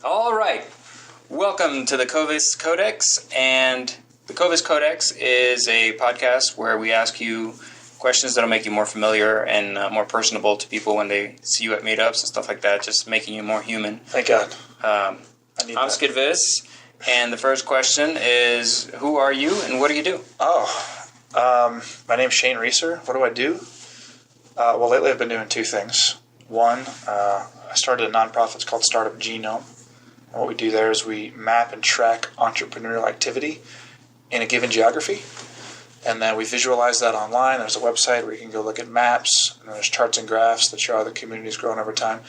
All right. Welcome to the CoVis Codex. And the CoVis Codex is a podcast where we ask you questions that'll make you more familiar and more personable to people when they see you at meetups and stuff like that, just making you more human. Thank God. I'm CoVis, and the first question is, who are you and what do you do? My name's Shane Reiser. What do I do? Well, lately I've been doing two things. One, I started a nonprofit. It's called Startup Genome. And what we do there is we map and track entrepreneurial activity in a given geography. And then we visualize that online. There's a website where you can go look at maps. And there's charts and graphs that show how the community's growing over time.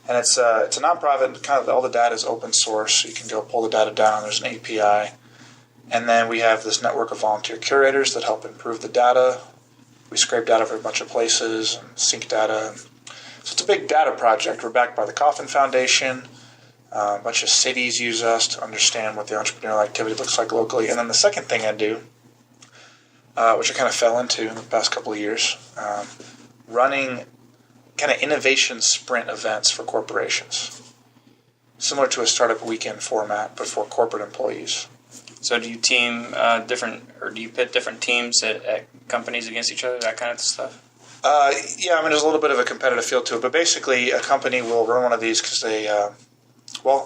And it's a nonprofit. And kind of all the data is open source. So you can go pull the data down. There's an API. And then we have this network of volunteer curators that help improve the data. We scrape data from a bunch of places and sync data. So it's a big data project. We're backed by the Coffin Foundation. A bunch of cities use us to understand what the entrepreneurial activity looks like locally. And then the second thing I do, which I kind of fell into in the past couple of years, running kind of innovation sprint events for corporations, similar to a startup weekend format, but for corporate employees. So do you team do you pit different teams at companies against each other, that kind of stuff? Yeah, there's a little bit of a competitive feel to it, but basically a company will run one of these because they,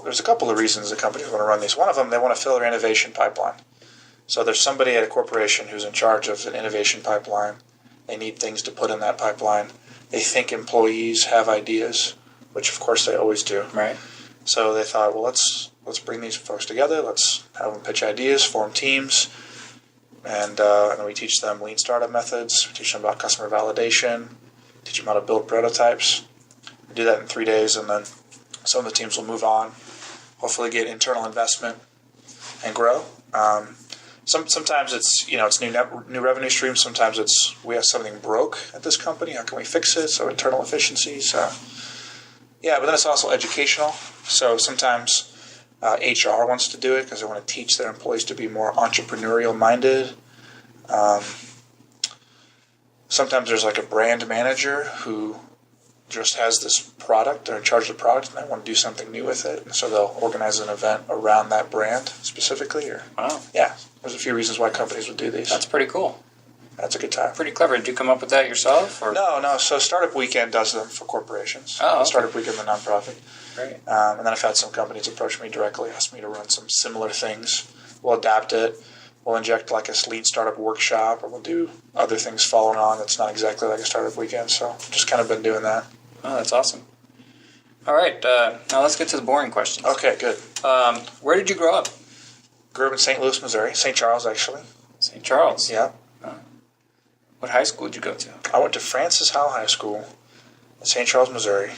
there's a couple of reasons a company want to run these. One of them, they want to fill their innovation pipeline. So there's somebody at a corporation who's in charge of an innovation pipeline. They need things to put in that pipeline. They think employees have ideas, which of course they always do. Right. So they thought, well, let's bring these folks together. Let's have them pitch ideas, form teams, and then we teach them lean startup methods. We teach them about customer validation, teach them how to build prototypes. We do that in 3 days, and then some of the teams will move on, hopefully get internal investment and grow. Sometimes it's new revenue streams. Sometimes it's we have something broke at this company. How can we fix it? So internal efficiencies. But then it's also educational. So sometimes HR wants to do it because they want to teach their employees to be more entrepreneurial minded. Sometimes there's like a brand manager who just has this product. They're in charge of the product and they want to do something new with it. And so they'll organize an event around that brand specifically. Wow. Yeah. There's a few reasons why companies would do these. That's pretty cool. That's a good time. Pretty clever. Did you come up with that yourself? Or? No. So Startup Weekend does them for corporations. Oh, okay. Startup Weekend, the nonprofit. Great. And then I've had some companies approach me directly, ask me to run some similar things. We'll adapt it. We'll inject like a lean startup workshop, or we'll do other things following on that's not exactly like a Startup Weekend. So just kind of been doing that. Oh, that's awesome. All right. Now let's get to the boring questions. Okay, good. Where did you grow up? Grew up in St. Louis, Missouri. St. Charles, actually. St. Charles? Yeah. What high school did you go to? I went to Francis Howell High School in St. Charles, Missouri.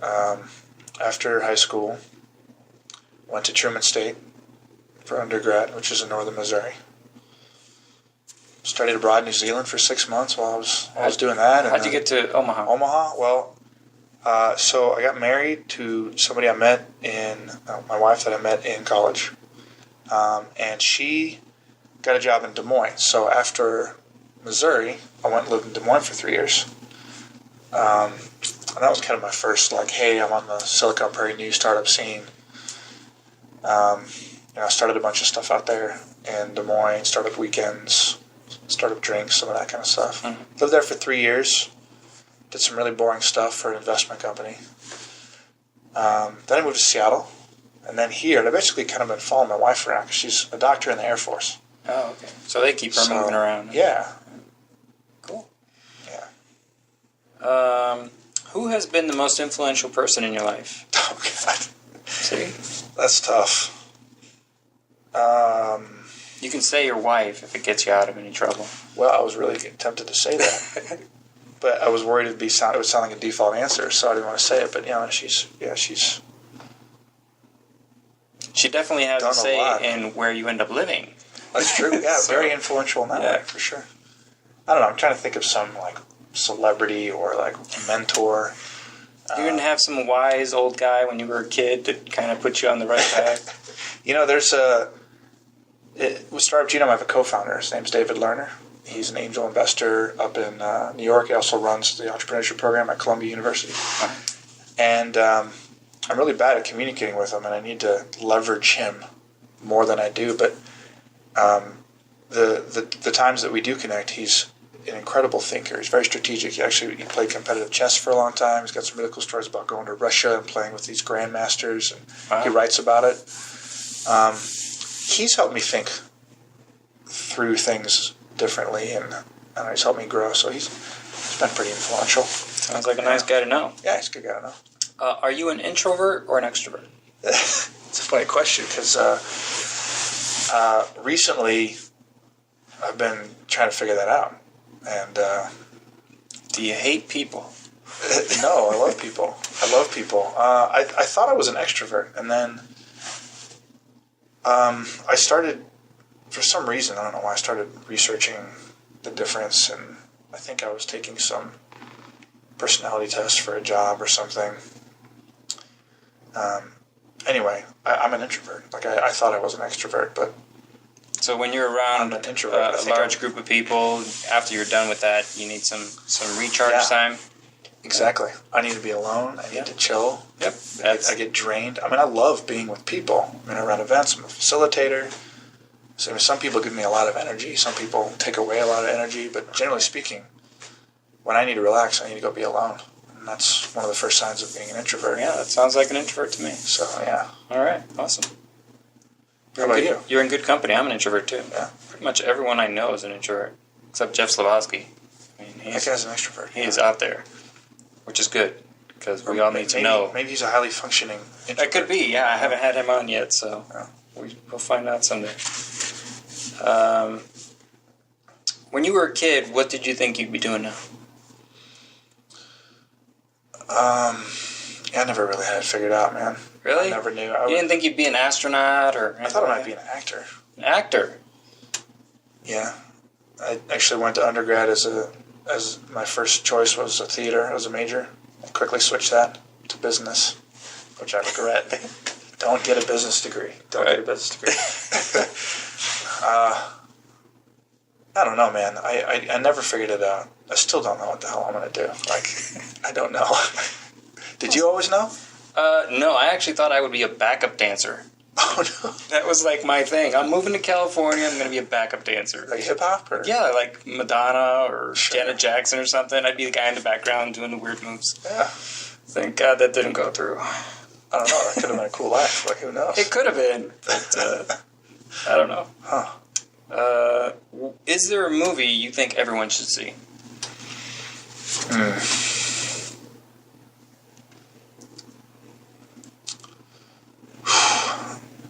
After high school, went to Truman State for undergrad, which is in northern Missouri. Studied abroad in New Zealand for 6 months while I was doing that. How'd you get to Omaha? Omaha? Well, so I got married to somebody I met my wife that I met in college. And she got a job in Des Moines. So after Missouri, I went and lived in Des Moines for 3 years. And that was kind of my first, hey, I'm on the Silicon Prairie new startup scene. I started a bunch of stuff out there in Des Moines, startup weekends, startup drinks, some of that kind of stuff. Mm-hmm. Lived there for 3 years. Did some really boring stuff for an investment company. Then I moved to Seattle. And then here, and I've basically kind of been following my wife around because she's a doctor in the Air Force. Oh, okay. So they keep her moving around. Yeah. Cool. Yeah. Who has been the most influential person in your life? Oh, God. See? That's tough. You can say your wife if it gets you out of any trouble. Well, I was really tempted to say that. But I was worried it would sound like a default answer, so I didn't want to say it. But, she's... She definitely has a say in where you end up living. That's true. Yeah, very influential in that way, for sure. I don't know. I'm trying to think of some celebrity or mentor. You didn't have some wise old guy when you were a kid that kind of put you on the right path? There's with Startup Genome, I have a co-founder. His name's David Lerner. He's an angel investor up in New York. He also runs the entrepreneurship program at Columbia University. And I'm really bad at communicating with him, and I need to leverage him more than I do. But the times that we do connect, he's an incredible thinker. He's very strategic. He played competitive chess for a long time. He's got some really cool stories about going to Russia and playing with these grandmasters, and he writes about it. He's helped me think through things differently, and he's helped me grow. So he's been pretty influential. Sounds like a nice guy to know. Yeah, he's a good guy to know. Are you an introvert or an extrovert? It's a funny question because recently I've been trying to figure that out. And do you hate people? No, I love people. I thought I was an extrovert, and then I started, for some reason, I don't know why, I started researching the difference, and I think I was taking some personality test for a job or something. Anyway, I'm an introvert. Like, I thought I was an extrovert, but... So when you're around I'm an introvert. a large group of people, after you're done with that, you need some recharge time? Exactly. I need to be alone. I need to chill. Yep. I get drained. I mean, I love being with people. I mean, I run events. I'm a facilitator. So, I mean, some people give me a lot of energy. Some people take away a lot of energy. But generally speaking, when I need to relax, I need to go be alone. And that's one of the first signs of being an introvert. Yeah, that sounds like an introvert to me. So, yeah. All right. Awesome. How about you? You're in good company. I'm an introvert, too. Yeah. Pretty much everyone I know is an introvert, except Jeff Slabowski. I mean, That guy's an extrovert. He is out there, which is good, because we all need to know. Maybe he's a highly functioning introvert. That could be, yeah. I haven't had him on yet, so we'll find out someday. When you were a kid, what did you think you'd be doing now? I never really had it figured out, man. Really? I never knew. You didn't think you'd be an astronaut or anything? I thought I might be an actor. An actor? Yeah. I actually went to undergrad as my first choice was a theater as a major. I quickly switched that to business, which I regret. Don't get a business degree. Get a business degree. I don't know, man. I never figured it out. I still don't know what the hell I'm going to do. Like, I don't know. Did you always know? No, I actually thought I would be a backup dancer. Oh, no. That was like my thing. I'm moving to California, I'm going to be a backup dancer. Like hip-hop? Or? Yeah, like Madonna or Janet Jackson or something. I'd be the guy in the background doing the weird moves. Yeah. Thank God that didn't go through. I don't know. That could have been a cool life. Like, who knows? It could have been, but I don't know. Huh. Is there a movie you think everyone should see?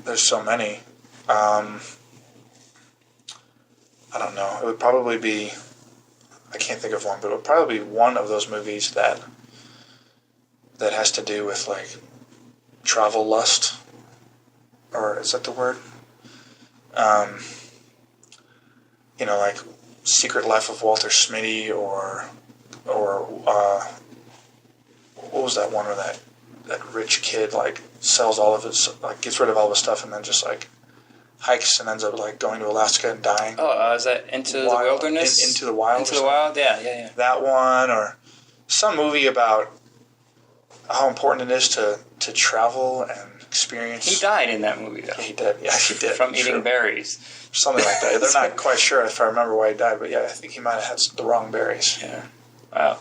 There's so many. I don't know. It would probably be... I can't think of one, but it would probably be one of those movies that has to do with, like, travel lust. Or is that the word? You know, like Secret Life of Walter Smitty, or what was that one where that rich kid like sells all of his, like gets rid of all of his stuff and then just like hikes and ends up like going to Alaska and dying. Oh, is that Into the Wilderness? Into the Wild. Into the Wild, yeah. That one, or some movie about how important it is to travel and experience. He died in that movie, though. Yeah, he did. Yeah, he did. From eating berries. Something like that. They're not quite sure if I remember why he died, but yeah, I think he might have had the wrong berries. Yeah. Wow.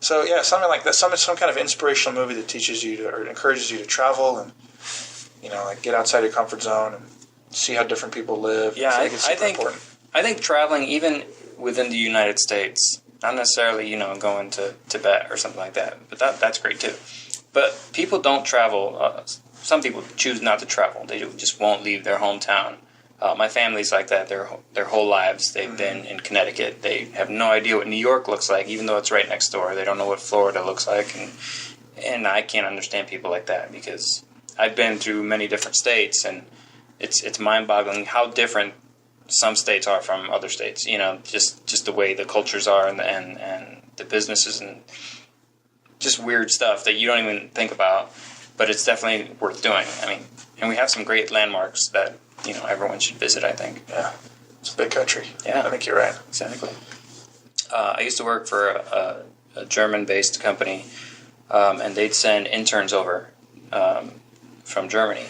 So yeah, something like that. Some kind of inspirational movie that teaches you or encourages you to travel and, you know, like get outside your comfort zone and see how different people live. Yeah, I think important. I think traveling even within the United States, not necessarily, you know, going to Tibet or something like that, but that's great too. But people don't travel. Some people choose not to travel. They just won't leave their hometown. My family's like that their whole lives. They've been in Connecticut. They have no idea what New York looks like, even though it's right next door. They don't know what Florida looks like. And I can't understand people like that because I've been through many different states, and it's mind-boggling how different some states are from other states. You know, just the way the cultures are and the businesses and just weird stuff that you don't even think about. But it's definitely worth doing. I mean, and we have some great landmarks that, you know, everyone should visit, I think. Yeah. It's a big country. Yeah. I think you're right. Exactly. I used to work for a German-based company, and they'd send interns over from Germany.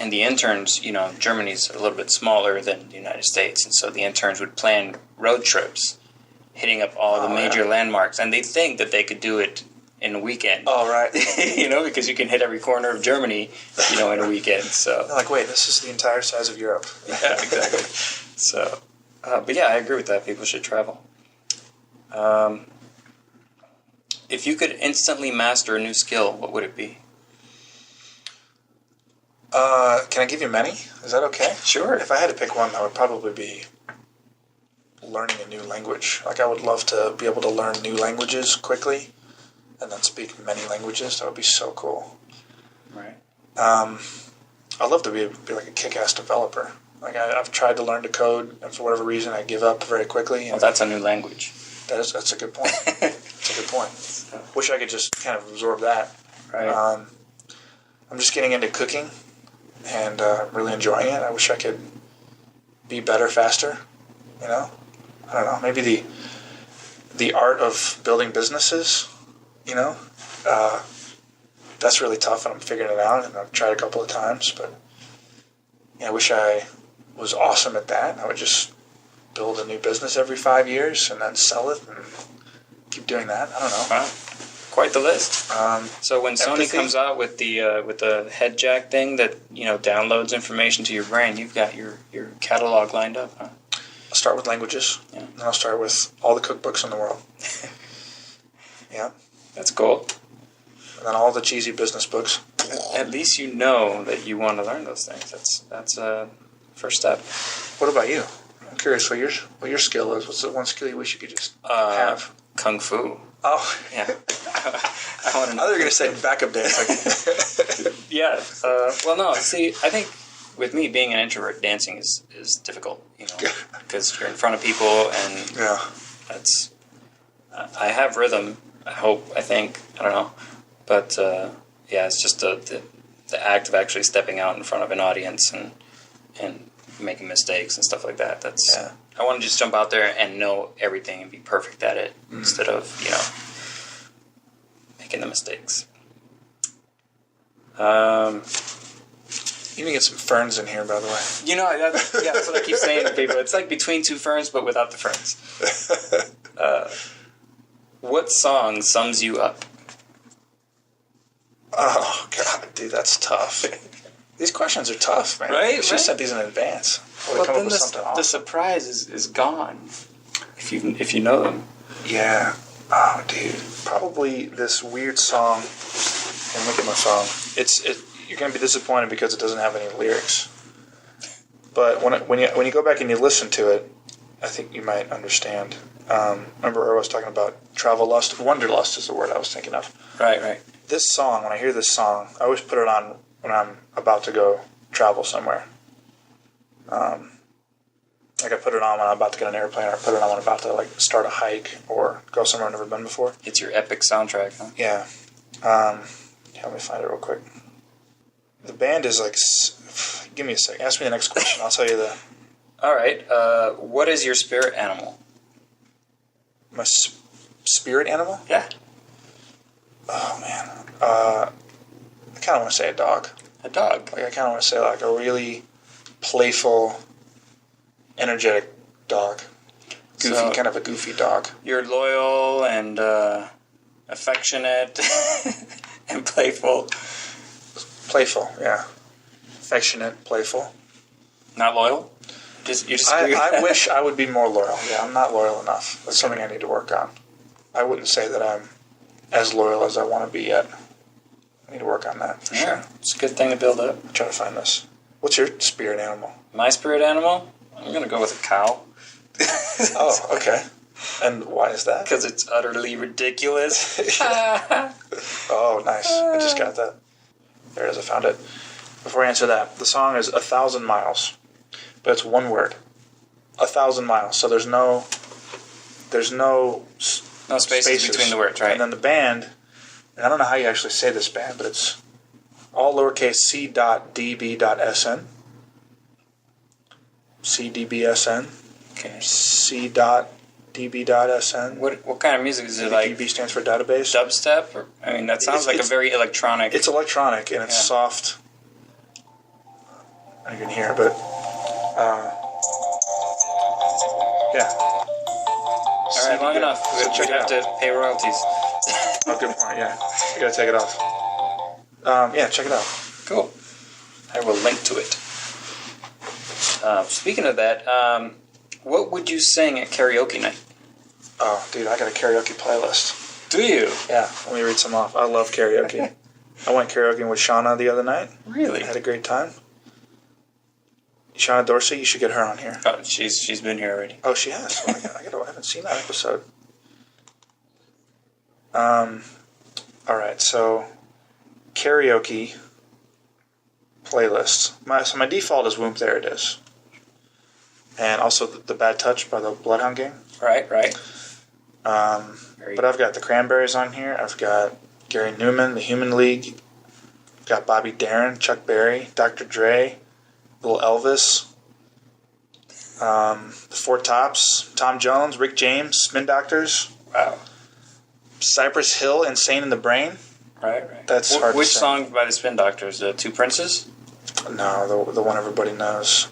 And the interns, Germany's a little bit smaller than the United States, and so the interns would plan road trips, hitting up all the major landmarks, and they think that they could do it in a weekend. Oh, right. Because you can hit every corner of Germany, in a weekend. So they're like, wait, this is the entire size of Europe. Yeah, exactly. So, but yeah, I agree with that. People should travel. If you could instantly master a new skill, what would it be? Can I give you many? Is that okay? Sure. If I had to pick one, that would probably be learning a new language. Like, I would love to be able to learn new languages quickly and then speak many languages. That would be so cool. Right. I'd love to be like a kick-ass developer. Like, I've tried to learn to code, and for whatever reason, I give up very quickly. Well, that's a new language. That's a good point. That's a good point. Wish I could just kind of absorb that. Right. I'm just getting into cooking and really enjoying it. I wish I could be better faster. I don't know. Maybe the art of building businesses. That's really tough, and I'm figuring it out. And I've tried a couple of times, but I wish I was awesome at that. I would just build a new business every 5 years and then sell it and keep doing that. I don't know. Wow. Quite the list. So when Sony empathy. comes out with the head jack thing that downloads information to your brain, you've got your catalog lined up, huh? I'll start with languages. Yeah. And I'll start with all the cookbooks in the world. Yeah. That's cool. And then all the cheesy business books. At least you know that you want to learn those things. That's a first step. What about you? I'm curious what your skill is. What's the one skill you wish you could just have? Kung Fu. Oh. Yeah. I want to know. I thought you were going to say backup dancing. Yeah. Well, no. See, I think with me being an introvert, dancing is difficult. Because you're in front of people, and that's. I have rhythm. I think. I don't know. But it's just the act of actually stepping out in front of an audience and making mistakes and stuff like that. I want to just jump out there and know everything and be perfect at it instead of making the mistakes. You need to get some ferns in here, by the way. That's what I keep saying to people. It's like between two ferns, but without the ferns. What song sums you up? Oh, God, dude, that's tough. These questions are tough, man. Right? You should have sent these in advance. Well, then the surprise is gone if you know them. Yeah. Oh, dude. Probably this weird song. And look at my song. You're going to be disappointed because it doesn't have any lyrics. But when you go back and you listen to it, I think you might understand. Remember I was talking about travel lust? Wanderlust is the word I was thinking of. Right. This song, when I hear this song, I always put it on when I'm about to go travel somewhere. Like I put it on when I'm about to get on an airplane, or I put it on when I'm about to start a hike or go somewhere I've never been before. It's your epic soundtrack, huh? Yeah. Let me find it real quick. The band is give me a second. Ask me the next question. I'll tell you the... All right. What is your spirit animal? My spirit animal? Yeah. Oh, man. I kind of want to say a dog. A dog? I kind of want to say a really playful, energetic dog. Goofy, kind of a goofy dog. You're loyal and affectionate and playful. Playful, yeah. Affectionate, playful. Not loyal? I wish I would be more loyal. Yeah, I'm not loyal enough. That's something I need to work on. I wouldn't say that I'm as loyal as I want to be yet. I need to work on that, for sure. It's a good thing to build up. I'm trying to find this. What's your spirit animal? My spirit animal? I'm going to go with a cow. Oh, okay. And why is that? Because it's utterly ridiculous. Oh, nice. I just got that. There it is. I found it. Before I answer that, the song is 1,000 miles. But it's one word. 1,000 miles. So there's no spaces between the words, right? And then the band, and I don't know how you actually say this band, but it's all lowercase c.db.sn. C-D-B-S-N. Okay. C.db.sn. db.sn. What kind of music is it? DB stands for database. Dubstep? Or, I mean, that sounds like a very electronic... It's electronic, and it's soft. I don't even hear it, but... yeah. All right, long enough. So check we have to pay royalties. Oh, good point, yeah. You gotta take it off. Yeah, check it out. Cool. I will link to it. Speaking of that, what would you sing at karaoke night? Oh, dude, I got a karaoke playlist. Do you? Yeah, let me read some off. I love karaoke. I went karaoke with Shauna the other night. Really? I had a great time. Shauna Dorsey, you should get her on here. Oh, she's been here already. Oh, she has? Well, I haven't seen that episode. Alright, so karaoke playlist. My default is Whoop There It Is. And also the Bad Touch by the Bloodhound Gang. Right. But I've got the Cranberries on here. I've got Gary Newman, The Human League. I've got Bobby Darin, Chuck Berry, Dr. Dre, Little Elvis, The Four Tops, Tom Jones, Rick James, Spin Doctors. Wow. Cypress Hill, Insane in the Brain. Right. That's hard to Which say. song by the Spin Doctors? The Two Princes? No, the one everybody knows.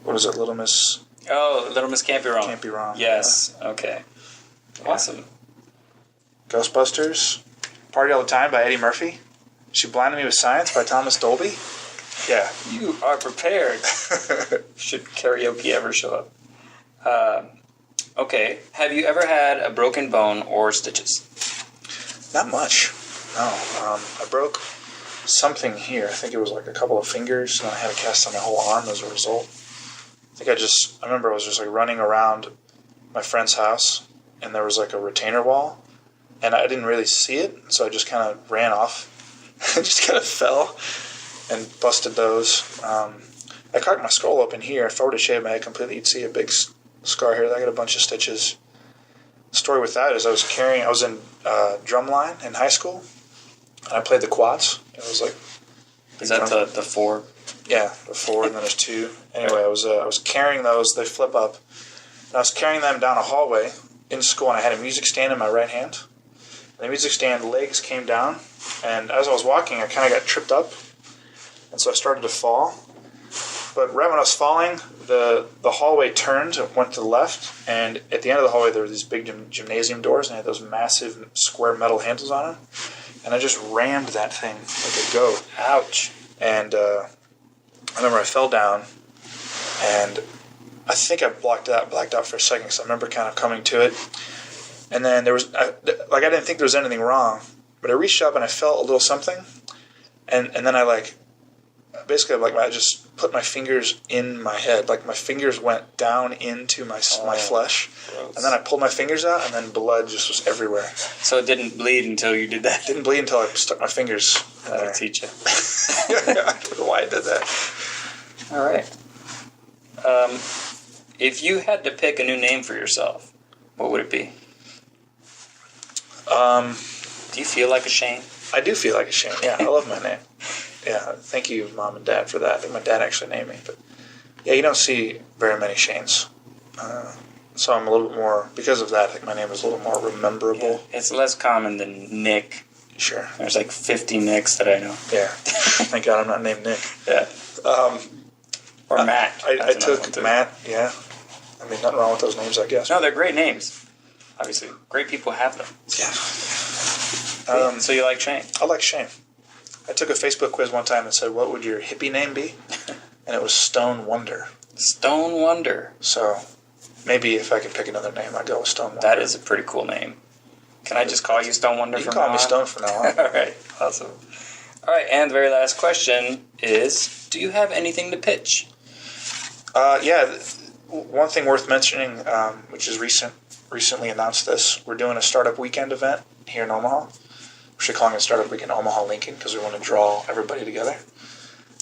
What is it, Little Miss... Oh, Little Miss Can't Be Wrong. Can't Be Wrong. Yes. Yeah. Okay. Awesome. Ghostbusters. Party All the Time by Eddie Murphy. She Blinded Me with Science by Thomas Dolby. Yeah. You are prepared. Should karaoke ever show up. Okay. Have you ever had a broken bone or stitches? Not much. No. I broke something here. I think it was like a couple of fingers, and then I had a cast on my whole arm as a result. I remember I was just like running around my friend's house, and there was like a retainer wall, and I didn't really see it, so I just kind of ran off. I just kind of fell and busted those. I cracked my skull open here. If I were to shave my head completely, you'd see a big scar here. I got a bunch of stitches. The story with that is I was in drumline in high school, and I played the quads. It was like... Is that the four? Yeah, the four, and then there's two. Anyway, I was carrying those. They flip up. And I was carrying them down a hallway in school, and I had a music stand in my right hand. And the music stand legs came down, and as I was walking, I kind of got tripped up, and so I started to fall. But right when I was falling, the hallway turned and went to the left, and at the end of the hallway, there were these big gymnasium doors, and they had those massive square metal handles on them. And I just rammed that thing like a goat. Ouch. And I remember I fell down, and I think I blacked out for a second, because I remember kind of coming to it. And then I didn't think there was anything wrong, but I reached up and I felt a little something, and then I I just put my fingers in my head, like my fingers went down into my flesh, gross. And then I pulled my fingers out, and then blood just was everywhere. So it didn't bleed until you did that? It didn't bleed until I stuck my fingers in That'll there. teach you. I don't know why I did that. All right. If you had to pick a new name for yourself, what would it be? Do you feel like a Shane? I do feel like a Shane. Yeah, I love my name. Yeah, thank you, Mom and Dad, for that. I think my dad actually named me. But yeah, you don't see very many Shanes. So I'm a little bit more, because of that, I think my name is a little more rememberable. Yeah, it's less common than Nick. Sure. There's like 50 Nicks that I know. Yeah. Thank God I'm not named Nick. Yeah. Or Matt. I took Matt, yeah. I mean, nothing wrong with those names, I guess. No, they're great names. Obviously, great people have them. Yeah. So you like Shane? I like Shane. I took a Facebook quiz one time and said, what would your hippie name be? And it was Stone Wonder. Stone Wonder. So maybe if I could pick another name, I'd go with Stone Wonder. That is a pretty cool name. Can I just call you Stone Wonder you from can call now me on? Stone from now on. All right. Awesome. All right, and the very last question is, do you have anything to pitch? Yeah. One thing worth mentioning, which is recently announced this, we're doing a Startup Weekend event here in Omaha. We're actually calling it Startup Weekend Omaha Lincoln because we want to draw everybody together.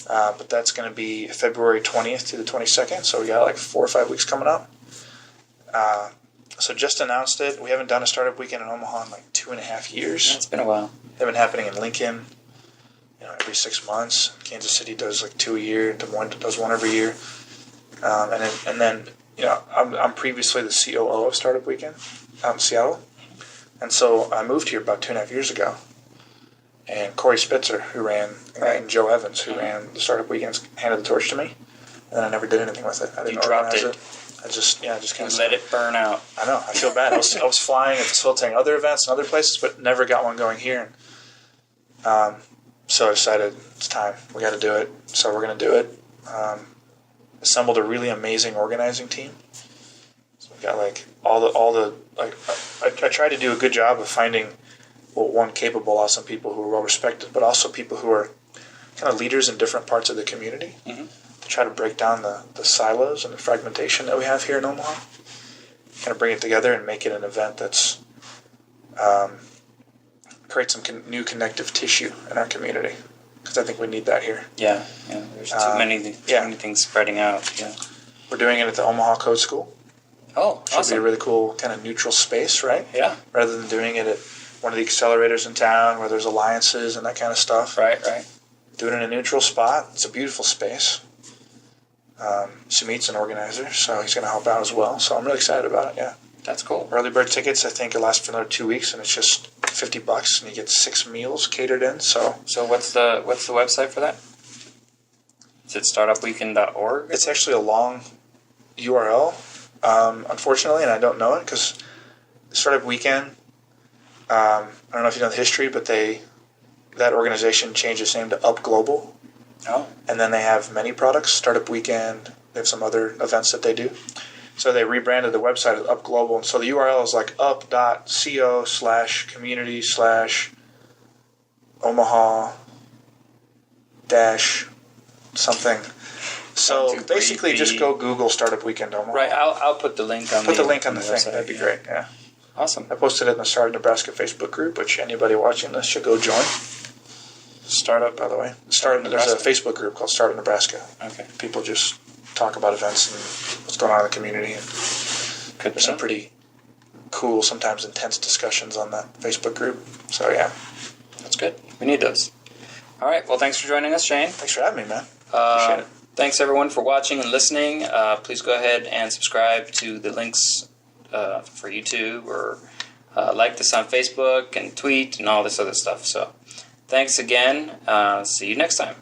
But that's going to be February 20th to the 22nd, so we got like 4 or 5 weeks coming up. So just announced it. We haven't done a Startup Weekend in Omaha in like 2.5 years. Yeah, it's been a while. They've been happening in Lincoln, every 6 months. Kansas City does like 2 a year. Des Moines does one every year. And then I'm previously the COO of Startup Weekend out in Seattle. And so I moved here about 2.5 years ago. And Corey Spitzer, who ran, and Joe Evans, who ran the Startup Weekends, handed the torch to me. And then I never did anything with it. I didn't organize it. I just kind of let it burn out. I know. I feel bad. I was flying and facilitating other events and other places, but never got one going here. So I decided it's time. We got to do it. So we're going to do it. Assembled a really amazing organizing team. So we got I tried to do a good job of finding capable, awesome people who are well respected, but also people who are kind of leaders in different parts of the community. Mm-hmm. To try to break down the silos and the fragmentation that we have here in Omaha. Kind of bring it together and make it an event that's create some new connective tissue in our community, because I think we need that here. Yeah. There's too many things spreading out. Yeah. We're doing it at the Omaha Code School. Oh, Should be a really cool kind of neutral space, right? Yeah. Rather than doing it at one of the accelerators in town where there's alliances and that kind of stuff. Right. Do it in a neutral spot. It's a beautiful space. Sumit's an organizer, so he's going to help out as well. So I'm really excited about it, yeah. That's cool. Early bird tickets, I think, will last for another 2 weeks, and it's just $50, and you get 6 meals catered in. So what's the website for that? Is it startupweekend.org? It's actually a long URL, unfortunately, and I don't know it because Startup Weekend, I don't know if you know the history, but that organization changed its name to Up Global. Oh. And then they have many products, Startup Weekend. They have some other events that they do. So they rebranded the website as Up Global. And so the URL is like up.co/community/Omaha-something. So basically just go Google Startup Weekend Omaha. Right, I'll put the link on the link on the thing. Website. That'd be great, yeah. Awesome. I posted it in the Startup Nebraska Facebook group, which anybody watching this should go join. Startup, by the way. There's a Facebook group called Startup Nebraska. Okay. People just talk about events and what's going on in the community. And there's some pretty cool, sometimes intense discussions on that Facebook group. So, yeah. That's good. We need those. All right. Well, thanks for joining us, Shane. Thanks for having me, man. Appreciate it. Thanks, everyone, for watching and listening. Please go ahead and subscribe to the links for YouTube, or like this on Facebook and tweet and all this other stuff. So, thanks again. See you next time.